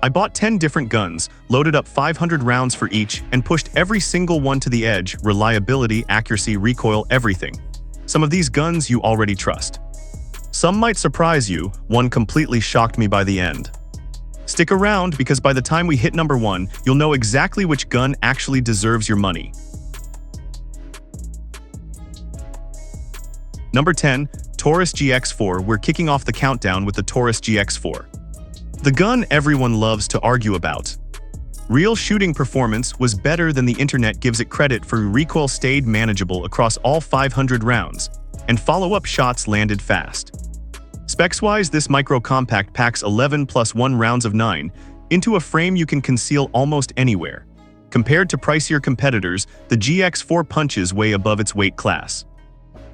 I bought 10 different guns, loaded up 500 rounds for each, and pushed every single one to the edge: reliability, accuracy, recoil, everything. Some of these guns you already trust. Some might surprise you, one completely shocked me by the end. Stick around, because by the time we hit number 1, you'll know exactly which gun actually deserves your money. Number 10. Taurus GX4. We're kicking off the countdown with the Taurus GX4. The gun everyone loves to argue about. Real shooting performance was better than the internet gives it credit for. Recoil stayed manageable across all 500 rounds, and follow-up shots landed fast. Specs-wise, this micro-compact packs 11 + 1 rounds of 9 into a frame you can conceal almost anywhere. Compared to pricier competitors, the GX4 punches way above its weight class.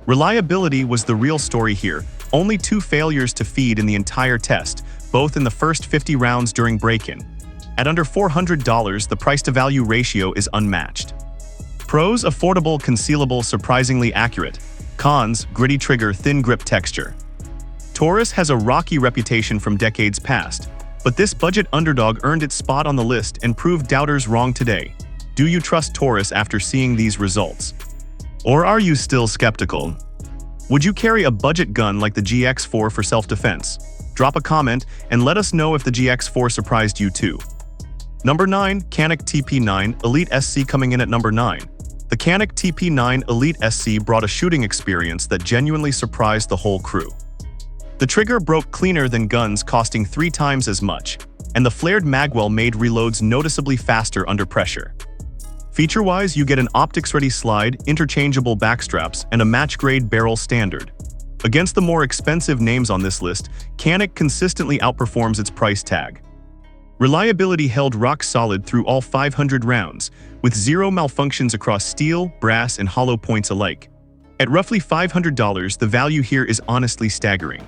Reliability was the real story here. Only 2 failures to feed in the entire test, both in the first 50 rounds during break-in. At under $400, the price-to-value ratio is unmatched. Pros: affordable, concealable, surprisingly accurate. Cons: gritty trigger, thin grip texture. Taurus has a rocky reputation from decades past, but this budget underdog earned its spot on the list and proved doubters wrong today. Do you trust Taurus after seeing these results? Or are you still skeptical? Would you carry a budget gun like the GX4 for self-defense? Drop a comment and let us know if the GX4 surprised you too. Number 9. Canik TP9 Elite SC. Coming in at number 9. The Canik TP9 Elite SC brought a shooting experience that genuinely surprised the whole crew. The trigger broke cleaner than guns costing 3 times as much, and the flared magwell made reloads noticeably faster under pressure. Feature-wise, you get an optics-ready slide, interchangeable backstraps, and a match-grade barrel standard. Against the more expensive names on this list, Canik consistently outperforms its price tag. Reliability held rock solid through all 500 rounds, with 0 malfunctions across steel, brass, and hollow points alike. At roughly $500, the value here is honestly staggering.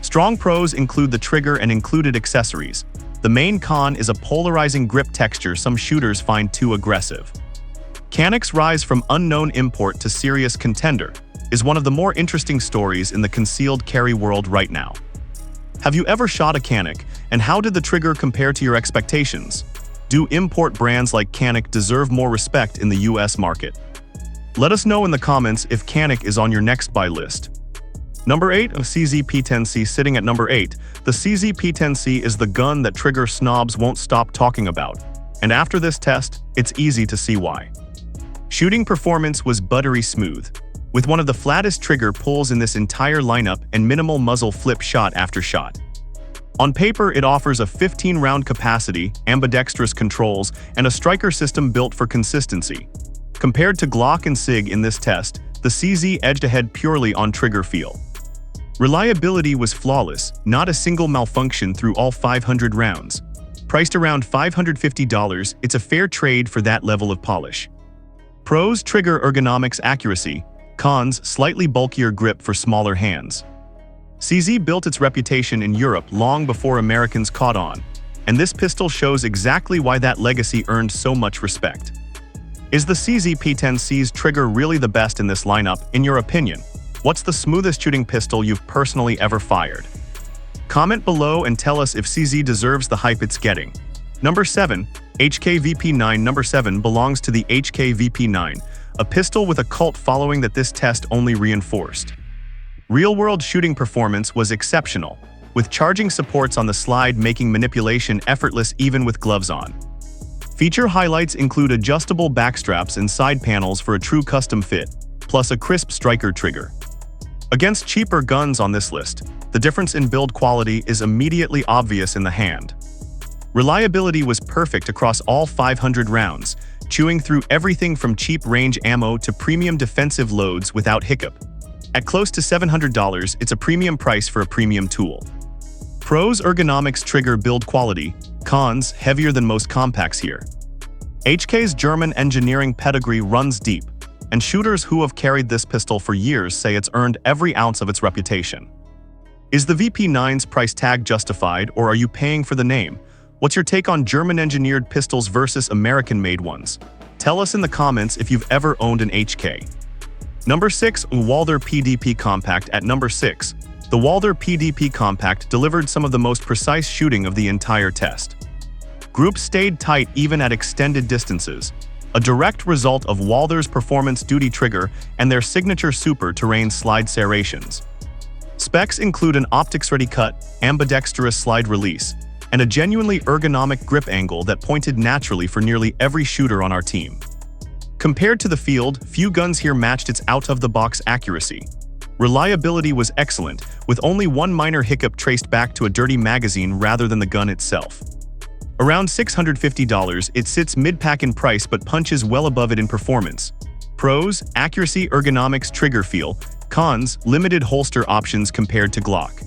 Strong pros include the trigger and included accessories. The main con is a polarizing grip texture some shooters find too aggressive. Canik's rise from unknown import to serious contender is one of the more interesting stories in the concealed carry world right now. Have you ever shot a Canik, and how did the trigger compare to your expectations? Do import brands like Canik deserve more respect in the US market? Let us know in the comments if Canik is on your next buy list. Number 8. CZ P10C. Sitting at number 8, the CZ P10C is the gun that trigger snobs won't stop talking about, and after this test, it's easy to see why. Shooting performance was buttery smooth, with one of the flattest trigger pulls in this entire lineup and minimal muzzle flip shot after shot. On paper, it offers a 15-round capacity, ambidextrous controls, and a striker system built for consistency. Compared to Glock and SIG in this test, the CZ edged ahead purely on trigger feel. Reliability was flawless, not a single malfunction through all 500 rounds. Priced around $550, it's a fair trade for that level of polish. Pros: trigger ergonomics, accuracy. Cons: slightly bulkier grip for smaller hands. CZ built its reputation in Europe long before Americans caught on, and this pistol shows exactly why that legacy earned so much respect. Is the CZ P10C's trigger really the best in this lineup, in your opinion? What's the smoothest shooting pistol you've personally ever fired? Comment below and tell us if CZ deserves the hype it's getting. Number 7. HK-VP9. Number 7 belongs to the HK-VP9, a pistol with a cult following that this test only reinforced. Real-world shooting performance was exceptional, with charging supports on the slide making manipulation effortless even with gloves on. Feature highlights include adjustable backstraps and side panels for a true custom fit, plus a crisp striker trigger. Against cheaper guns on this list, the difference in build quality is immediately obvious in the hand. Reliability was perfect across all 500 rounds, chewing through everything from cheap range ammo to premium defensive loads without hiccup. At close to $700, it's a premium price for a premium tool. Pros: ergonomics, trigger, build quality. Cons: heavier than most compacts here. HK's German engineering pedigree runs deep, and shooters who have carried this pistol for years say it's earned every ounce of its reputation. Is the VP9's price tag justified, or are you paying for the name? What's your take on German-engineered pistols versus American-made ones? Tell us in the comments if you've ever owned an HK. Number 6. Walther PDP Compact. At number 6, the Walther PDP Compact delivered some of the most precise shooting of the entire test. groups stayed tight even at extended distances, a direct result of Walther's performance duty trigger and their signature super terrain slide serrations. Specs include an optics-ready cut, ambidextrous slide release, and a genuinely ergonomic grip angle that pointed naturally for nearly every shooter on our team. Compared to the field, few guns here matched its out-of-the-box accuracy. Reliability was excellent, with only one minor hiccup traced back to a dirty magazine rather than the gun itself. Around $650, it sits mid-pack in price but punches well above it in performance. Pros: accuracy, ergonomics, trigger feel. Cons: limited holster options compared to Glock.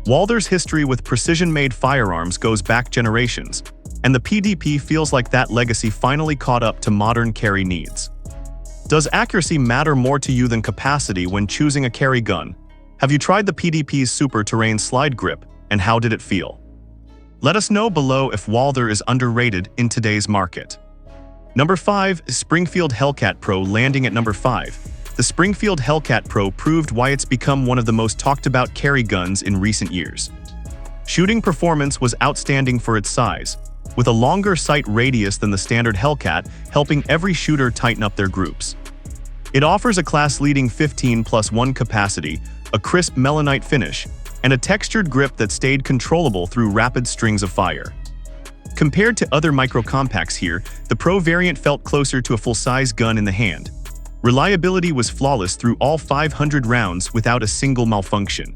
Walther's history with precision-made firearms goes back generations, and the PDP feels like that legacy finally caught up to modern carry needs. Does accuracy matter more to you than capacity when choosing a carry gun? Have you tried the PDP's super terrain slide grip, and how did it feel? Let us know below if Walther is underrated in today's market. Number 5. Springfield Hellcat Pro. Landing at number 5. The Springfield Hellcat Pro proved why it's become one of the most talked about carry guns in recent years. Shooting performance was outstanding for its size, with a longer sight radius than the standard Hellcat, helping every shooter tighten up their groups. It offers a class-leading 15+1 capacity, a crisp melanite finish, and a textured grip that stayed controllable through rapid strings of fire. Compared to other micro-compacts here, the Pro variant felt closer to a full-size gun in the hand. Reliability was flawless through all 500 rounds without a single malfunction.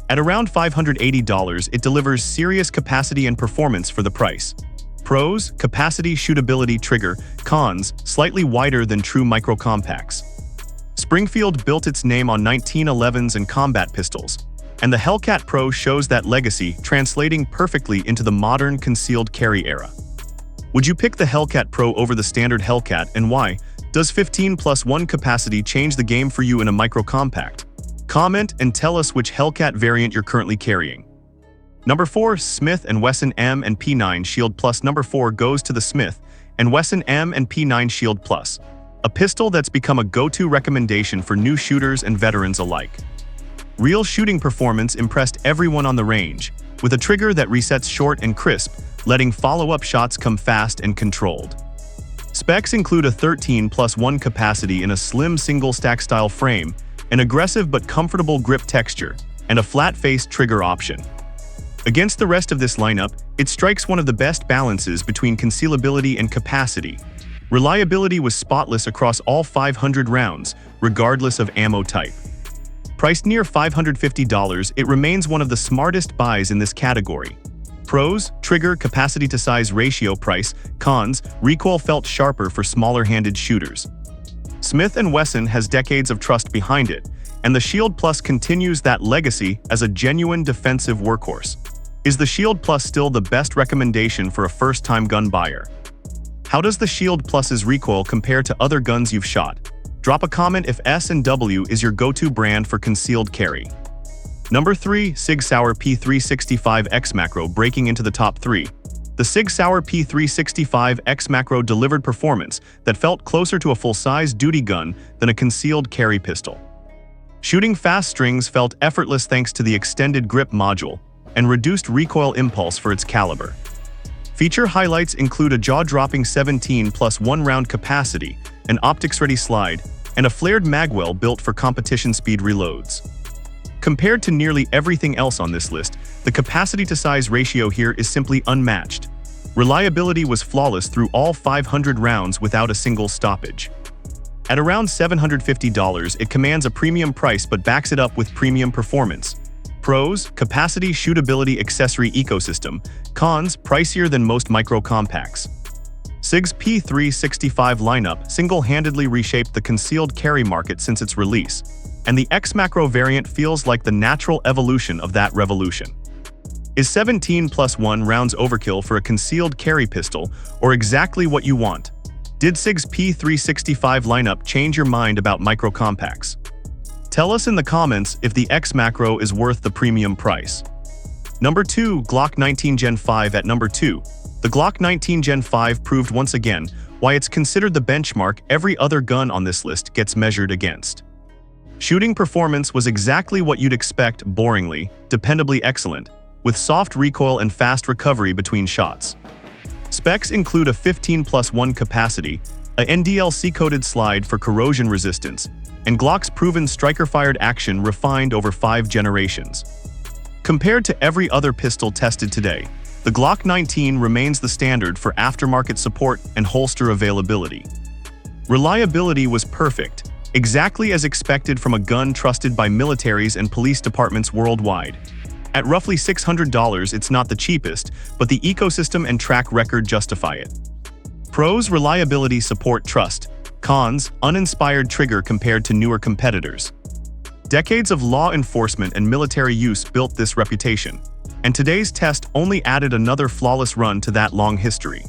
At around $580, it delivers serious capacity and performance for the price. Pros: capacity, shootability, trigger. Cons: slightly wider than true micro-compacts. Springfield built its name on 1911s and combat pistols, and the Hellcat Pro shows that legacy, translating perfectly into the modern concealed carry era. Would you pick the Hellcat Pro over the standard Hellcat, and why? Does 15+1 capacity change the game for you in a micro-compact? Comment and tell us which Hellcat variant you're currently carrying. Number 4. Smith & Wesson M&P9 Shield Plus. Number 4 goes to the Smith & Wesson M&P9 Shield Plus, a pistol that's become a go-to recommendation for new shooters and veterans alike. Real shooting performance impressed everyone on the range, with a trigger that resets short and crisp, letting follow-up shots come fast and controlled. Specs include a 13+1 capacity in a slim single-stack style frame, an aggressive but comfortable grip texture, and a flat-faced trigger option. Against the rest of this lineup, it strikes one of the best balances between concealability and capacity. Reliability was spotless across all 500 rounds, regardless of ammo type. Priced near $550, it remains one of the smartest buys in this category. Pros: trigger, capacity to size ratio. Price. Cons: recoil felt sharper for smaller-handed shooters. Smith & Wesson has decades of trust behind it, and the Shield Plus continues that legacy as a genuine defensive workhorse. Is the Shield Plus still the best recommendation for a first-time gun buyer? How does the Shield Plus's recoil compare to other guns you've shot? Drop a comment if S&W is your go-to brand for concealed carry. Number 3. SIG Sauer P365 X Macro. Breaking into the top 3. The SIG Sauer P365 X Macro delivered performance that felt closer to a full-size duty gun than a concealed carry pistol. Shooting fast strings felt effortless thanks to the extended grip module and reduced recoil impulse for its caliber. Feature highlights include a jaw-dropping 17+1 round capacity, an optics-ready slide, and a flared magwell built for competition-speed reloads. Compared to nearly everything else on this list, the capacity-to-size ratio here is simply unmatched. Reliability was flawless through all 500 rounds without a single stoppage. At around $750, it commands a premium price but backs it up with premium performance. Pros: capacity, shootability, accessory ecosystem. Cons: pricier than most micro-compacts. SIG's P365 lineup single-handedly reshaped the concealed carry market since its release, and the X Macro variant feels like the natural evolution of that revolution. Is 17+1 rounds overkill for a concealed carry pistol, or exactly what you want? Did SIG's P365 lineup change your mind about micro-compacts? Tell us in the comments if the X Macro is worth the premium price. Number 2. Glock 19 Gen 5. At number 2, the Glock 19 Gen 5 proved once again why it's considered the benchmark every other gun on this list gets measured against. Shooting performance was exactly what you'd expect: boringly, dependably excellent, with soft recoil and fast recovery between shots. Specs include a 15+1 capacity, a NDLC-coded slide for corrosion resistance, and Glock's proven striker-fired action refined over 5 generations. Compared to every other pistol tested today, the Glock 19 remains the standard for aftermarket support and holster availability. Reliability was perfect, exactly as expected from a gun trusted by militaries and police departments worldwide. At roughly $600, it's not the cheapest, but the ecosystem and track record justify it. Pros: reliability, support, trust. Cons: uninspired trigger compared to newer competitors. Decades of law enforcement and military use built this reputation, and today's test only added another flawless run to that long history.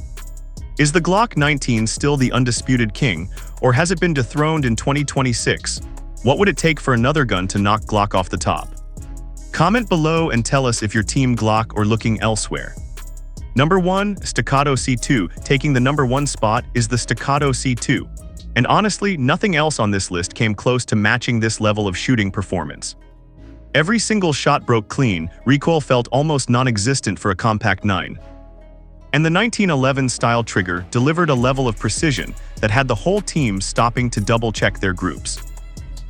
Is the Glock 19 still the undisputed king, or has it been dethroned in 2026? What would it take for another gun to knock Glock off the top? Comment below and tell us if you're Team Glock or looking elsewhere. Number 1. Staccato C2. Taking the number 1 spot is the Staccato C2. And honestly, nothing else on this list came close to matching this level of shooting performance. Every single shot broke clean, recoil felt almost non-existent for a compact 9. And the 1911 style trigger delivered a level of precision that had the whole team stopping to double-check their groups.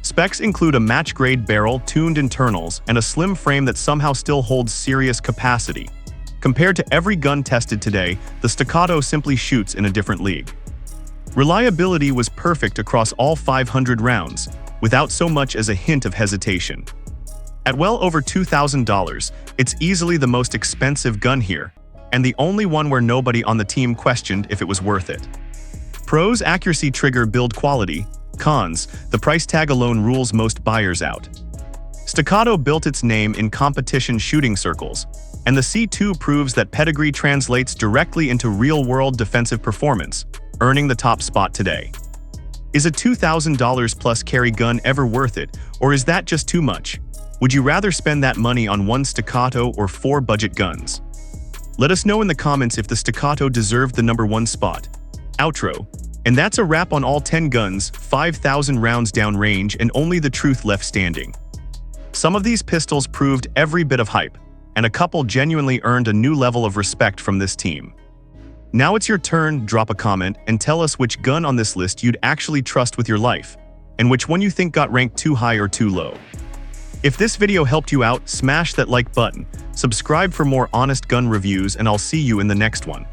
Specs include a match-grade barrel, tuned internals, and a slim frame that somehow still holds serious capacity. Compared to every gun tested today, the Staccato simply shoots in a different league. Reliability was perfect across all 500 rounds, without so much as a hint of hesitation. At well over $2,000, it's easily the most expensive gun here, and the only one where nobody on the team questioned if it was worth it. Pros: accuracy, trigger, build quality. Cons: the price tag alone rules most buyers out. Staccato built its name in competition shooting circles, and the C2 proves that pedigree translates directly into real-world defensive performance, earning the top spot today. Is a $2,000 plus carry gun ever worth it, or is that just too much? Would you rather spend that money on one Staccato or 4 budget guns? Let us know in the comments if the Staccato deserved the number 1 spot. Outro. And that's a wrap on all 10 guns, 5,000 rounds downrange, and only the truth left standing. Some of these pistols proved every bit of hype, and a couple genuinely earned a new level of respect from this team. Now it's your turn. Drop a comment and tell us which gun on this list you'd actually trust with your life, and which one you think got ranked too high or too low. If this video helped you out, smash that like button, subscribe for more honest gun reviews, and I'll see you in the next one.